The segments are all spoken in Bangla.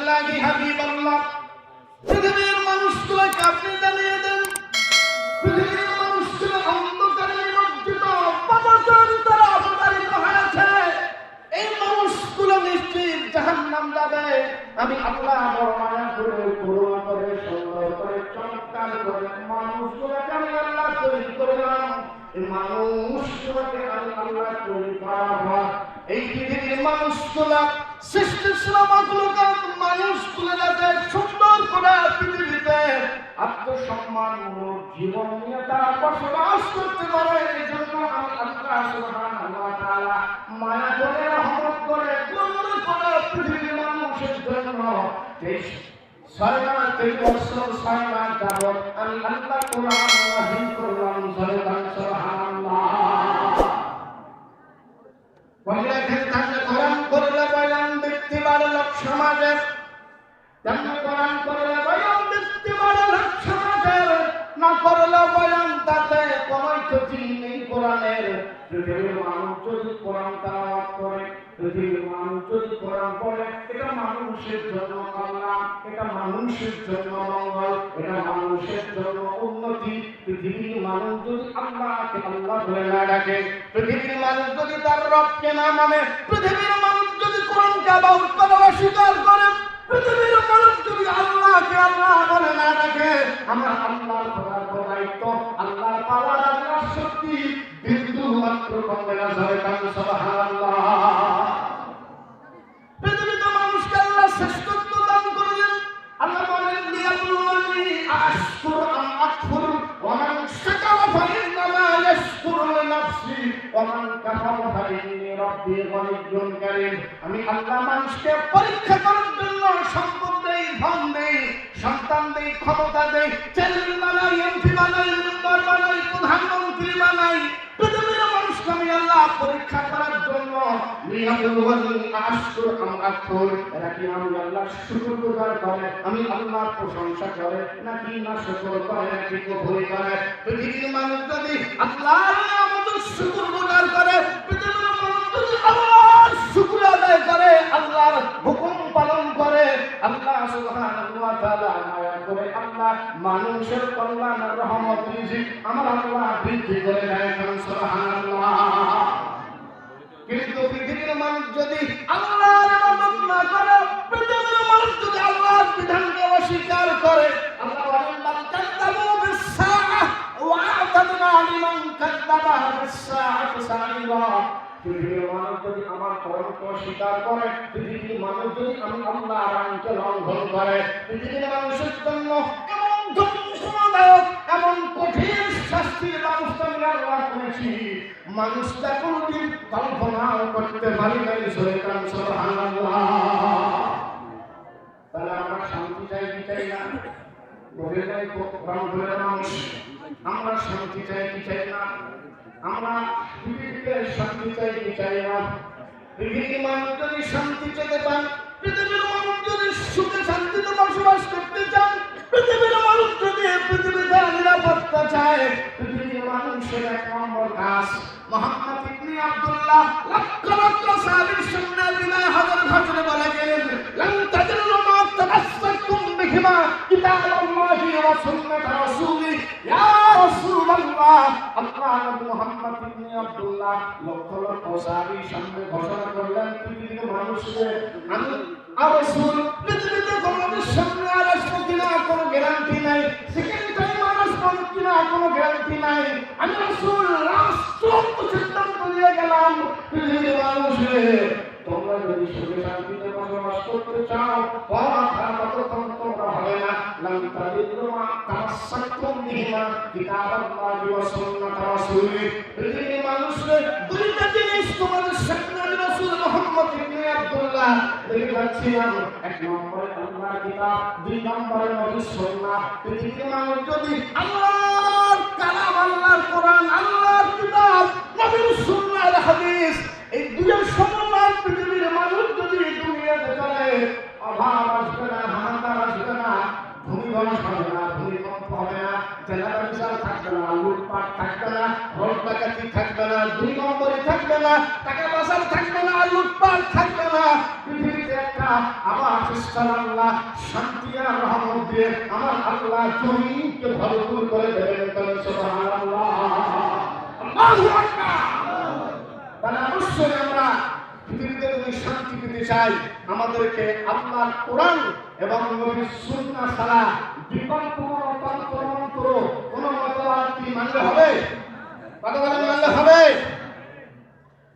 রাসূলুল্লাহি হাবিবাল্লাহ, পৃথিবীর মানুষগুলোকে আপনি জানিয়ে দেন, পৃথিবীর মানুষগুলো অন্ধকারে নিমজ্জিত, পাপাচারে তারা অপতারিত হয়েছে, এই মানুষগুলো নিশ্চিত জাহান্নাম যাবে। আমি আল্লাহ বড় মায়া করে, করুণা করে, সুন্দর করে, চমৎকার করে মানুষগুলোকে আমি আল্লাহ তৈরি করলাম। এই মানুষগুলোকে আমি আল্লাহ তৈরি করার এই পৃথিবীর মানুষগুলা সৃষ্টিশীল মাখলুকাত মানুষগুলো যাতে সুন্দর করে পৃথিবীতে আত্মসম্মানমূলক জীবন নিয়ে তারা বসবাস করতে পারে, এই জন্য আমি আল্লাহ সুবহানাহু ওয়া তাআলা মায়া করে, রহমত করে, করুণা করে পৃথিবীর মানুষের জন্য 6 মাস 3 বছর 6 মাস যাবত আমি আল্লাহ কোরআন নাযিল করলাম। সুবহানাল্লাহ। পয়লা ক্ষেত্রে কোরআন করলে বয়ান ব্যক্তি বাড়ল সমাজের, তেমনি কোরআন করলে বয়ান ব্যক্তি বাড়ল সমাজের, না করলে বয়ান তাতে কোনো ক্ষতি নেই কোরআনের। পৃথিবীর মানুষ যদি কোরআন তেলাওয়াত করে, পৃথিবীর মানুষ যদি কোরআন পড়ে, এটা মানুষের জন্য কল্যাণ, এটা মানুষের জন্য মঙ্গল, এটা মানুষের জন্য উন্নতি। পৃথিবীর মানুষ যদি আল্লাহকে আল্লাহ বলে না ডাকে, পৃথিবীর মানুষ যদি তার রবকে না মানে, পৃথিবীর মানুষ যদি কোরআনকে আবাউল করা অস্বীকার করে, পৃথিবীর মানুষ যদি আল্লাহকে আল্লাহ বলে না ডাকে, আমরা আল্লাহর করার দায়িত্ব, আল্লাহর পাওয়ার, আল্লাহর শক্তি বিন্দু মাত্র কমবে না। সুবহানাল্লাহ। পৃথিবীতে মানুষকে আল্লাহ শ্রেষ্ঠত্ব দান করলেন। আল্লাহ বলেন, লিয়াবলুনি আশকুরু আম আকফুর, ওয়া মান শাকারা ফাইন্নামা ইয়াশকুরু লিনাফসি, ওয়া মান কাফারা ফাইন্নী রাব্বী গনিয়্যুন কারীম। আমি আল্লাহ মানুষকে পরীক্ষা করার জন্য সম্পদ দেই, ধন দেই, সন্তান দেই, ক্ষমতা দেই, চেয়ারম্যান বানাই, এমপি বানাই, মেম্বার বানাই, প্রধানমন্ত্রী বানাই। পৃথিবীর মানুষকে আমি আল্লাহ পরীক্ষা করার জন্য, লিয়াবলুনি আশকুরু আম আকফুর, এরা কি আমি আল্লাহর শুকরগুজার করে, আমি আল্লাহর প্রশংসা করে, নাকি না শুকর করে, নাকি কুফরি করে। পৃথিবীর মানুষ যদি আল্লাহর নিয়ামতের শুকরগুজার করে, পৃথিবীর মানুষ যদি আল্লাহর শুকর আদায় করে, আল্লাহর হুকুম পালন করে, আল্লাহ সুবহানাহু ওয়া তাআলা মায়া করে, আল্লাহ মানুষের কল্যাণ, রহমত, রিজিক আমার আল্লাহ বৃদ্ধি করে দেয়। সুবহানাল্লাহ। কিন্তু পৃথিবীর মানুষ যদি আল্লাহর ইবাদত না করে, পৃথিবীর মানুষ যদি আল্লাহর বিধানকে অস্বীকার করে, আল্লাহ বলেন, মান কাযযাবা বিস-সাআহ ওয়া আ'তাদনা লিমান কাযযাবা বিস-সাআতি সাঈরা। পৃথিবীর মানুষ যদি আমার কর্মকে অস্বীকার করে, পৃথিবীর মানুষ যদি আমি আল্লাহর আইনকে লঙ্ঘন করে, পৃথিবীর মানুষের জন্য এমন যন্ত্রণাদায়ক, এমন কঠিন শাস্তির ব্যবস্থা আমি আল্লাহ করেছি, মানুষটা কোনদিন কল্পনাও করতে পারি নাই। সুবহানাল্লাহ। তাহলে আমরা শান্তি চাই কি চাই না? বলে যাই রংপুরের মানুষ, আমরা শান্তি চাই কি চাই না? আমরা পৃথিবীতে শান্তি চাই কি চাই না? পৃথিবীর মানুষ যদি শান্তি চেতে পান, পৃথিবীর মানুষ যদি সুখে শান্তিতে বসবাস করতে চান, পৃথিবীর মানুষ যদি পৃথিবীতে নিরাপত্তা চায়, পৃথিবীর মানুষের 1 নম্বর কাজ, মুহাম্মদ ইবনে আব্দুল্লাহ লক্ষ লক্ষ সাহাবীর সামনে বিদায় হজের ভাষণে বলে গেলেন, লান তাজিল্লু মা তামাসসাকতুম বিহিমা কিতাবাল্লাহি ওয়া সুন্নাত রাসূলি। ইয়া রাসূলুল্লাহ, আল্লাহ নবী মুহাম্মদ ইবনে আব্দুল্লাহ লক্ষ লক্ষ সাহাবীর সামনে ঘোষণা করলেন, পৃথিবীর মানুষকে আমি আর রাসূল পৃথিবীতে তোমাদের সামনে আর আসবো কিনা কোনো গ্যারান্টি নাই, সেকেন্ড টাইম আর আসবো কিনা কোনো গ্যারান্টি নাই। আমি রাসূল রাষ্ট্র সিদ্ধান্ত নিয়ে গেলাম, পৃথিবীর মানুষে তোমরা যদি সুখে শান্তিতে বসবাস করতে চাও, তোমরা হবে না। লাম তাজিদু মা তামাসসাকতুম বিহিমা কিতাবাল্লাহি ওয়া সুন্নাত রাসূলি। পৃথিবীর মানুষের দুইটা জিনিস তোমাদের সামনে আমি রাসূল মুহাম্মদ ইবনে আব্দুল্লাহ দেখে যাচ্ছিলাম, 1 নম্বরে আল্লাহর কিতাব, 2 নম্বরে নবীর সুন্নাহ। পৃথিবীর মানুষ যদি আল্লাহর কালাম, আল্লাহর কোরআন, আল্লাহর কিতাব, নবীর সুন্নাহ, হাদিস, এই দুইয়ের সমন্বয় পৃথিবীর মানুষ যদি দুনিয়াতে চলে, অভাব আসবে না, হাহাকার আসবে না, ভূমিধস হবে না, ভূমিকম্প হবে না, জেনারেশন থাকবে না, লুটপাট থাকবে না, রোড ডাকাতি থাকবে না, 2 নম্বরে থাকবে না, টাকা পয়সা থাকবে না, লুটপাট থাকবে না। পৃথিবীতে একটা আবার খ্রিস্টান আল্লাহ শান্তি আর রহমত দিয়ে আমার আল্লাহ জমিনকে ভরপুর করে দেবেন। সুবহানাল্লাহ, আল্লাহু আকবার। তাহলে অবশ্যই আমরা পৃথিবীতে যদি শান্তি পেতে চাই, আমাদেরকে আল্লাহর কোরআন এবং নবীর সুন্নাহ ছাড়া বিকল্প তন্ত্র কোনো মতবাদ কি মানলে হবে? কথা বলেন, মানলে হবে?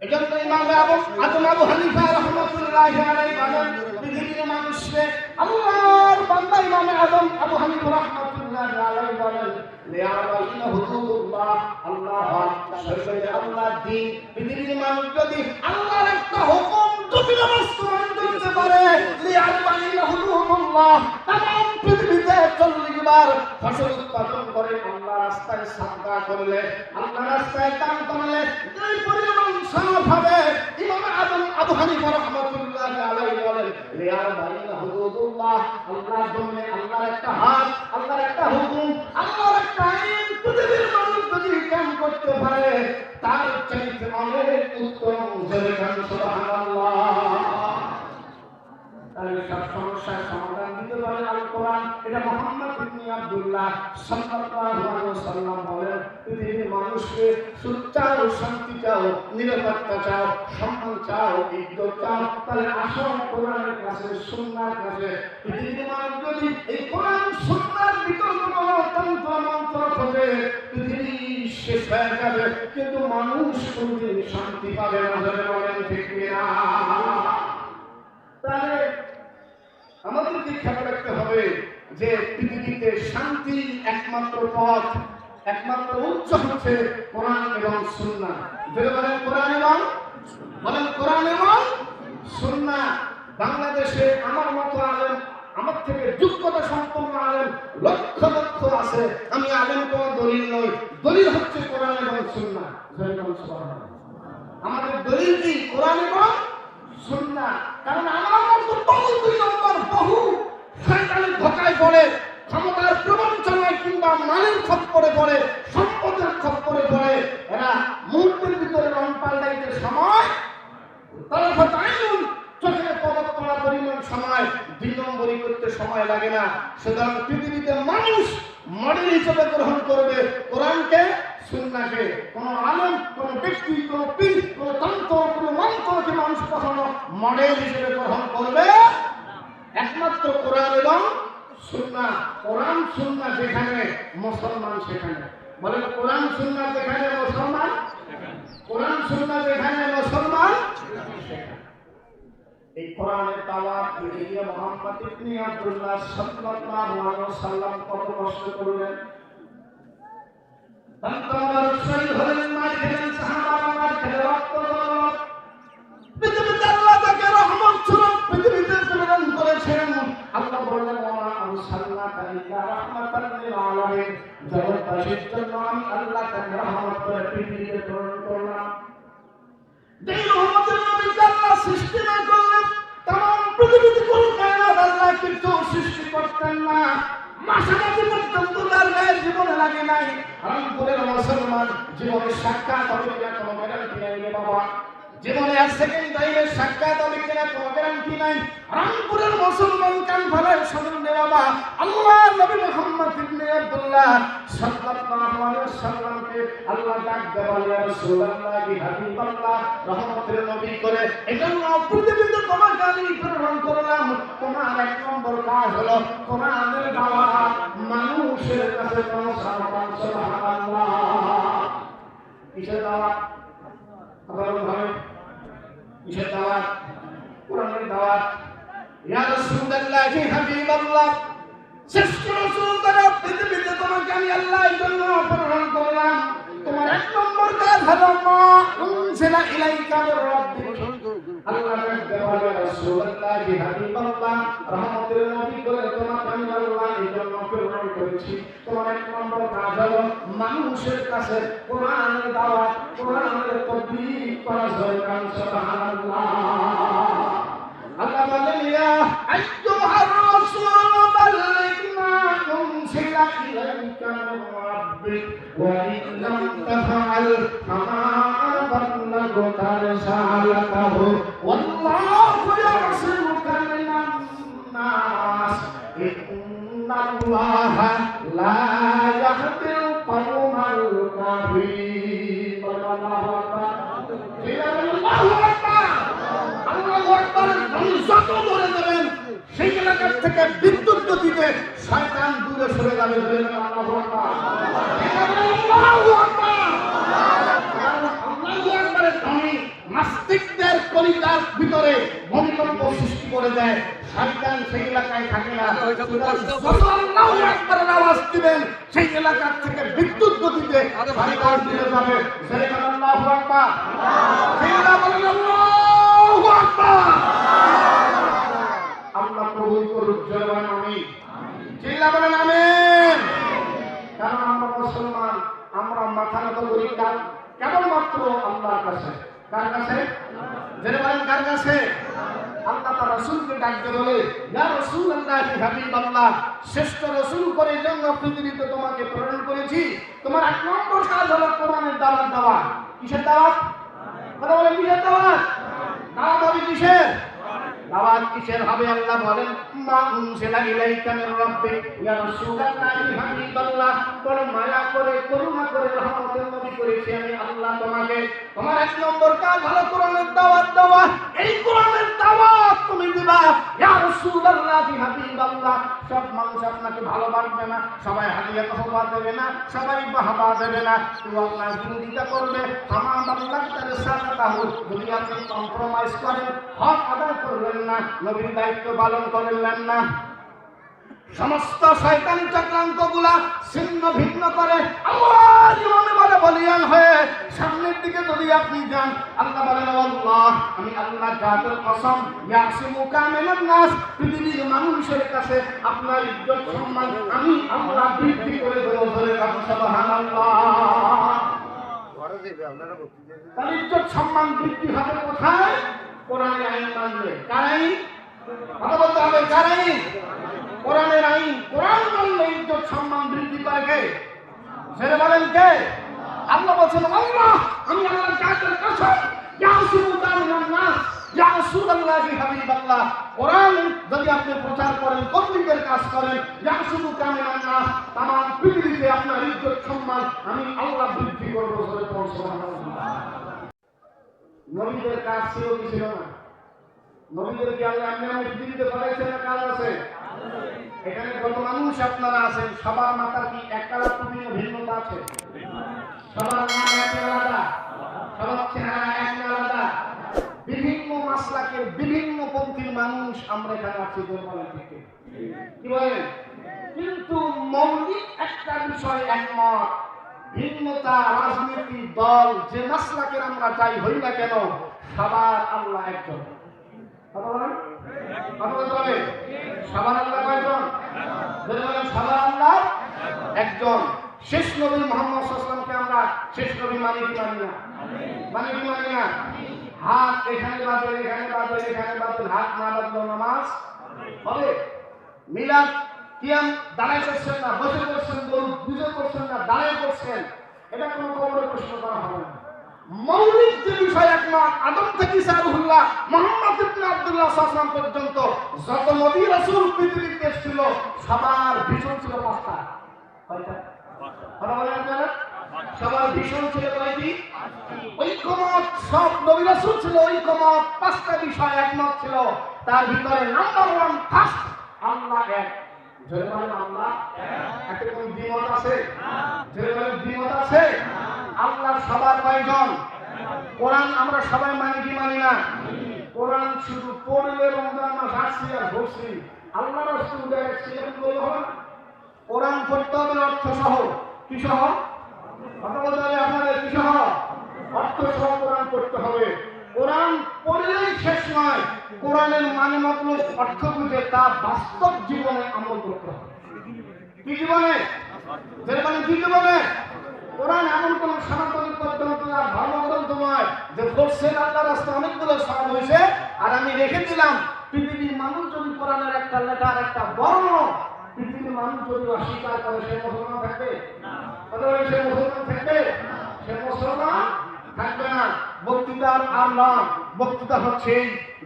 এজন্য ইমাম আজম আবু হানিফা রাহমাতুল্লাহি আলাইহি বলেন, পৃথিবীর মানুষকে আল্লাহর বান্দা ইমাম আজম আবু হানিফা রাহমাতুল্লাহি আলাইহি বলেন, লিয়াবাইনা হুদুদুল্লাহ, আল্লাহ সরকারে আল্লাহর দ্বীন। পৃথিবীর মানুষ যদি আল্লাহর একটা হুকুম যদি বাস্তবায়ন করতে পারে, লিয়াবাইনা হুদুদুল্লাহ, তাম পৃথিবীতে 40 বার ফসল উৎপাদন করে আল্লাহর রাস্তায় সাদকা করলে, আল্লাহর রাস্তায় দান করলে এই পরিমাণ সওয়াব হবে। ইমাম আজম আবু হানিফা রাহমাতুল্লাহি আলাইহি বলেন, লিয়াবাইনা হুদুদুল্লাহ, আল্লাহর জমিনে আল্লাহর একটা হাত, আল্লাহর একটা হুকুম, আল্লাহর একটা আইন পৃথিবীর মানুষ যদি কাম করতে পারে, তার চাইতে অনেক উত্তম। সুবহানাল্লাহ। তাহলে সব সমস্যার সমাধান দিতে পারে আল কোরআন। এটা মুহাম্মদ ইবনে আব্দুল্লাহ সাল্লাল্লাহু আলাইহি ওয়াসাল্লাম বলেন, পৃথিবীর মানুষকে সুখ চাও, শান্তি চাও, নিরাপত্তা চাও, সম্মান চাও, ইজ্জত চাও, তাহলে আসো কোরআনের কাছে, সুন্নাহর কাছে। পৃথিবীর মানুষ যদি এই কোরআন সুন্নাহর বিকল্প কোনো তন্ত্র মন্ত্র খোঁজে, পৃথিবী শেষ হয়ে যাবে, কিন্তু মানুষ কোনদিন শান্তি পাবে না। বলেন ঠিক কিনা? তাহলে আমাদেরকে খেয়াল রাখতে হবে যে পৃথিবীতে শান্তি একমাত্র পথ, একমাত্র উৎস হচ্ছে কোরআন এবং সুন্নাহ। যদি বলেন কোরআন এবং সুন্নাহ। বাংলাদেশে আমার মতো আলেম, আমার থেকে যোগ্যতা সম্পন্ন আলেম লক্ষ লক্ষ আছে। আমি আলেম কোনো দলিল নই, দলিল হচ্ছে কোরআন এবং সুন্নাহ। আমাদের দলিল কি? কোরআন এবং সুন্নাহ। কারণ আমার মতো বহু 2 নম্বর বহু শয়তানের ধোঁকায় পড়ে, ক্ষমতার প্রবঞ্চনায় কিংবা মানের খপ্পরে পড়ে, সম্পদের খপ্পরে পড়ে, এরা মুহূর্তের ভিতরে রং পাল্টাইতে সময় চোখে পদক পড়া পরিমাণ সময় 2 নম্বরই করতে সময় লাগে না। সুতরাং পৃথিবীতে মানুষ মডেল হিসেবে গ্রহণ করবে কোরআনকে, সুন্নাহকে। কোন আলেম, কোন ব্যক্তি, কোন পীর, কোন তন্ত্র, কোন মন্ত্রকে মানুষ কখনো মডেল হিসেবে গ্রহণ করবে একমাত্র কোরআন এবং সুন্নাহ। কোরআন সুন্নাহ যেখানে, মুসলমান সেখানে। বলে কোরআন সুন্নাহ যেখানে মুসলমান, কোরআন সুন্নাহ যেখানে মুসলমান সেখানে। এই কোরআনের দাওয়াত দিতে গিয়ে মুহাম্মদ ইবনে আব্দুল্লাহ সাল্লাল্লাহু আলাইহি ওয়াসাল্লাম কত কষ্ট করলেন। তার শহীদ হলেন, মার খেলেন, সাহাবারা মার খেলে রক্ত ঝরল। পৃথিবীতে আল্লাহ তাকে রহমত স্বরূপ পৃথিবীতে প্রেরণ করেছেন। আল্লাহ বললেন, ওয়া আরসালনাকা ইল্লা রাহমাতাল লিল আলামিন, জগৎবাসীর জন্য আমি আল্লাহ তাকে রহমত করে পৃথিবীতে প্রেরণ করলাম। যেই রহমতের নবীকে আল্লাহ সৃষ্টি না করলেন, তাম পৃথিবীতে কোন কায়নাত আল্লাহ কিছু সৃষ্টি করতেন না। মাসামাজি পর্যন্ত তার গায়ে জীবনে লাগে নাই। রংপুরের মুসলমান জীবনে সাক্ষাৎ হবে কিনা কোনো গ্যারান্টি নাই রে বাবা। জীবনে এক সেকেন্ড টাইমের সাক্ষাৎ হবে কিনা কোনো গ্যারান্টি নাই। রংপুরের মুসলমান কান ফালায় শুনুন রে বাবা, আল্লাহ নবী মুহাম্মদ ইবনে আব্দুল্লাহ সাল্লাল্লাহু আলাইহি ওয়াসাল্লামকে আল্লাহ ডাক দেওয়া, ইয়া রাসূলুল্লাহ, হাবিবাল্লাহ, রহমতের নবী করে এজন্য পৃথিবীতে তোমাকে আমি প্রেরণ করলাম। তোমার 1 নম্বর কাজ হলো কোরআনের দাওয়াত মানুষের কাছে পৌঁছানো। সুবহানাল্লাহ। কিসের দাওয়াত? আপনারা ভাবেন কিসের দাওয়াত? কোরআনের দাওয়াত। ইয়া রাসূলুল্লাহ, হাবিবাল্লাহ, শ্রেষ্ঠ রাসূল দ্বারা পৃথিবীতে তোমাকে আমি আল্লাহর জন্য প্রেরণ করলাম। তোমার 1 নম্বর কাজ হলো মা উনজিলা ইলাইকা মির রাব্বিক। আল্লাহ বলে, রাসূলুল্লাহ, হাবিবাল্লাহ, রহমতের নবী করে তোমাকে আমি আল্লাহ এই জন্য প্রেরণ করেছি। তোমার 1 নম্বর কাজ হলো মানুষের কাছে কোরআনের দাওয়াত, কোরআনের তাবলীগ করা। সুবহানাল্লাহ। আল্লাহ বলেন, ইয়া আইয়ুহার রাসূল বাল্লিগ মা উনজিলা ইলাইকা মির রাব্বিক ওয়া ইন লাম তাফআল ফামা বাল্লাগতা রিসালাতাহু ওয়াল্লাহু ইয়াসিমুকা মিনান ইন্নাল্লাহা লা ইয়াহদিল কওমাল কাফিরিন। আল্লাহু আকবার, আল্লাহু আকবার, আল্লাহু আকবার। যত ধরে দেবেন সেই এলাকার থেকে বিদ্যুৎ গতিতে শয়তান দূরে সরে যাবে। আল্লাহু আকবার, আল্লাহু আকবার, আল্লাহু আকবারের ধ্বনি নাস্তিকদের কলিজার ভিতরে ভূমিকম্প সৃষ্টি করে দেয়। শয়তান সেই এলাকায় থাকে না। আল্লাহু আকবারের আওয়াজ দিবেন সেই এলাকার থেকে বিদ্যুৎ গতিতে শয়তান দূরে যাবে। আল্লাহু আকবার, আল্লাহু আকবার। আল্লাহ কবুল করুক। জয় বলেন আমিন। চিল্লা বলেন আমিন। কারণ আমরা মুসলমান, আমরা মাথা নত করি কেবলমাত্র আল্লাহর কাছে। কার কাছে? জেনে বলেন কার কাছে? আল্লাহ তার রাসূলকে ডাকতে বলে, ইয়া রাসূলুল্লাহ হাবিবাল্লাহ, শ্রেষ্ঠ রাসূল করে জন্য পৃথিবীতে তোমাকে প্রেরণ করেছি। তোমার এক নম্বর কাজ হলো কোরআনের দাওয়াত দেওয়া। কিসের দাওয়াত? কথা বলেন, কিসের দাওয়াত? দাওয়াত হবে কিসের? দাওয়াত কিসের হবে? আল্লাহ বলেন, মা উনজিলা ইলাইকা মির রাব্বিক ইয়া রাসূলুল্লাহ হাবিবাল্লাহ, বড় মায়া করে করুণা করে রহমতের নবী করেছি আমি আল্লাহ তোমাকে। তোমার এক নম্বর কাজ হলো কোরআনের দাওয়াত দেওয়া। এই কোরআনের দাওয়াত তুমি দিবা। ইয়া রাসূলুল্লাহ হাবিবাল্লাহ, সব মানুষ আপনাকে ভালোবাসবে না, সবাই হাদিয়া তোহফা দেবে না, সবাই বাহবা দেবে না। তুই আল্লাহর বিরোধিতা করবে। আমা আল্লাহ তার সাথে যদি আপনি কম্প্রোমাইজ করেন, হক আদায় করবেন না, নবীর দায়িত্ব পালন করলেন না, সমস্ত শয়তানি চক্রান্তগুলা ছিন্ন ভিন্ন করে আল্লাহর ইমানে বলে বলিয়ান হয়ে সামনের দিকে যদি আপনি যান, আল্লাহ বলেন, আল্লাহ আমি আল্লাহ জাতের কসম, ইয়াসিমুকা মিনান নাস, পৃথিবীর মানুষের কাছে আপনার ইজ্জত সম্মান আমি আল্লাহ বৃদ্ধি করে দেব। বলে সুবহানাল্লাহ। তার ইজ্জত সম্মান বৃদ্ধি হবে কোথায়? কোরআনের আইন মানলে। কার আইন? কথা বলতে হবে, কার আইন? কোরআনের আইন। কোরআন মানলে ইজ্জত সম্মান বৃদ্ধি পায় কে? সেটা বলেন কে? আল্লাহ বলছেন, আল্লাহ আমি আল্লাহর জাতের কসম, ইয়াসিমুকা মিনান নাস, ইয়া রাসূলুল্লাহ হাবিবাল্লাহ, কোরআন যদি আপনি প্রচার করেন, তবলীগের কাজ করেন, ইয়াসিমুকা মিনান নাস, तमाम পৃথিবীতে আপনার ইজ্জত সম্মান আমি আল্লাহ বৃদ্ধি করব। সুবহানাল্লাহ। নবীদের কাজ ছিল কি ছিল না? নবীদেরকে আল্লাহ এমনি পৃথিবীতে পাঠাইছেন না? কাজ আছে। এখানে কত মানুষ আপনারা আছেন, সবার মাথার কি এক কালার টুপি না ভিন্নতা আছে? সবার নাম এক আলাদা, সবার চেহারা এক আলাদা, বিভিন্ন মাসলাকের বিভিন্ন পন্থীর মানুষ আমরা এখানে আছি। থেকে কি বলেন? কিন্তু মৌলিক একটা বিষয় একমত। ভিন্নতা, রাজনীতি, দল, যে মাসলাকের আমরা চাই হই না কেন, সবার আল্লাহ একজন। সবার আল্লাহ কয়জন? সবার আল্লাহ একজন। শেষ নবী মুহাম্মদ সাল্লাল্লাহু আলাইহি ওয়াসাল্লামকে আমরা শেষ নবী মানি কি মানি না? মানি কি মানি না? হাত এখানে বাঁধেন, এখানে বাঁধেন, এখানে বাঁধেন, হাত না বাঁধলেও নামাজ হবে? মিলাদ কিয়াম দাঁড়ায় করছেন না, বসে করছেন, বুঝে করছেন না, দাঁড়ায় করছেন, এটা কোনো কবরে প্রশ্ন করা হবে না। মৌলিক যে বিষয় একমত, আদম থেকে ঈসা রুহুল্লাহ, মুহাম্মদ ইবনে আব্দুল্লাহ সাল্লাল্লাহু আলাইহি ওয়াসাল্লাম পর্যন্ত যত নবী রাসূল পৃথিবীতে ছিল, সবার ভিশন ছিল পাঁচটা। কয়টা? কথা বলেন আপনারা? সবার ভিশন ছিল কয়টি? ঐক্যমত। সব নবী রাসূল ছিল ঐক্যমত, পাঁচটা বিষয় একমত ছিল। তার ভিতরে নাম্বার 1 ফার্স্ট, আল্লাহ এক। জয় বলেন আল্লাহ এক। এতে কোন দ্বিমত আছে? জয় বলেন দ্বিমত আছে? আল্লাহ সবার কয়জন? কোরআন আমরা সবাই মানি কি মানি না? কোরআন শুধু পড়লে রমজান মাস আসছে আর ভরছি, আল্লাহ রাসূল দেখছিলেন বলে হবে না। কোরআন পড়তে হবে অর্থ সহ। কি সহ? কথা বলতে হবে আপনাদের, কি সহ? অর্থ সহ কোরআন পড়তে হবে। কোরআন পড়লেই শেষ নয়, কোরআনের মানে মতলব অর্থ বুঝে তা বাস্তব জীবনে আমল করতে হবে। কি জীবনে? যেখানে কি জীবনে? কোরআন এমন কোন সনাতনী পদ্ধতি আর ধর্মগ্রন্থ নয় যে বলছেন আল্লাহ রাস্তায় অনেকগুলো সনদ হয়েছে আর আমি রেখে দিলাম। পৃথিবীর মানুষ যদি কোরআনের একটা লেটার, একটা বর্ণ পৃথিবীর মানুষ যদি অস্বীকার করে, সে মুসলমান থাকবে? সে মুসলমান থাকবে? সে মুসলমান থাকবে না। বক্তৃতার আর নয়, বক্তৃতা হচ্ছে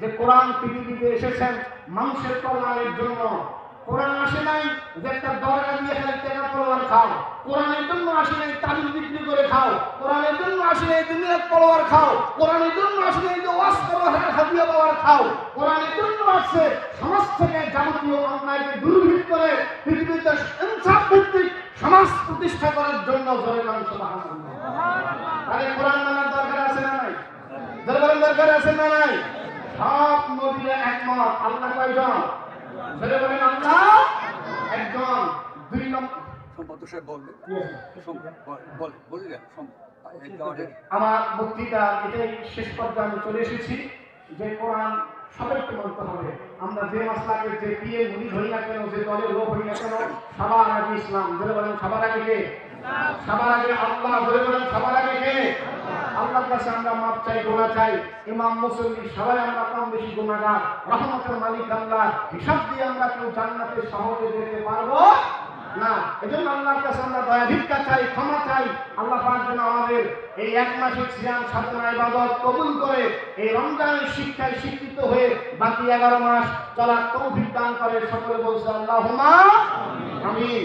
যে কোরআন পৃথিবীতে এসেছেন মানুষের কল্যাণের জন্য। কোরআন আসে নাই যে একটা দরগা দিয়ে খালি টাকা তলোয়ার খাও। কোরআনের জন্য আসে নাই তাবিজ বিক্রি করে খাও। কোরআনের জন্য আসে নাই দুনিয়ার তলোয়ার খাও। কোরআনের জন্য আসে নাই যে ওয়াজ করো হাদিয়া পাওয়ার খাও। কোরআনের জন্য আসছে সমাজ থেকে যাবতীয় অন্যায়কে দূরীভূত করে পৃথিবীতে ইনসাফ ভিত্তিক সমাজ প্রতিষ্ঠা করার জন্য। জোরে বলেন সুবহানাল্লাহ। আরে কোরআন মানার দরকার আছে না নাই? জোরে বলেন দরকার আছে না নাই? সব নবীরা একমত। আল্লাহ কয়জন? জোরে বলেন আল্লাহ একজন। দুই নম্বর আমার বক্তৃতা এটাই শেষ পর্যায়ে আমি চলে এসেছি যে কোরআন সবাইকে মানতে হবে। আমরা যে মাসলাকে যে পিয়ে মুনি ধরি না কেন, যে দলের লোক হই না কেন, সবার আগে ইসলাম। জোরে বলেন সবার আগে কে? সবার আগে আল্লাহ। জোরে বলেন সবার আগে কে? আল্লাহর কাছে আমরা মাপ চাই, গুনাহ চাই। ইমাম মুসল্লি সবাই আমরা কম বেশি গুনাহগার। রহমতের মালিক আল্লাহ। হিসাব দিয়ে আমরা কেউ জান্নাতে সহজে যেতে পারবো না। এজন্য আল্লাহর কাছে আমরা দয়া ভিক্ষা চাই, ক্ষমা চাই। আল্লাহ পাক যেন আমাদের এই এক মাসের সিয়াম সাধনা ইবাদত কবুল করে এই রমজানের শিক্ষায় শিক্ষিত হয়ে বাকি 11 মাস চলার তৌফিক দান করে। সকলে বলছে আল্লাহুম্মা আমিন।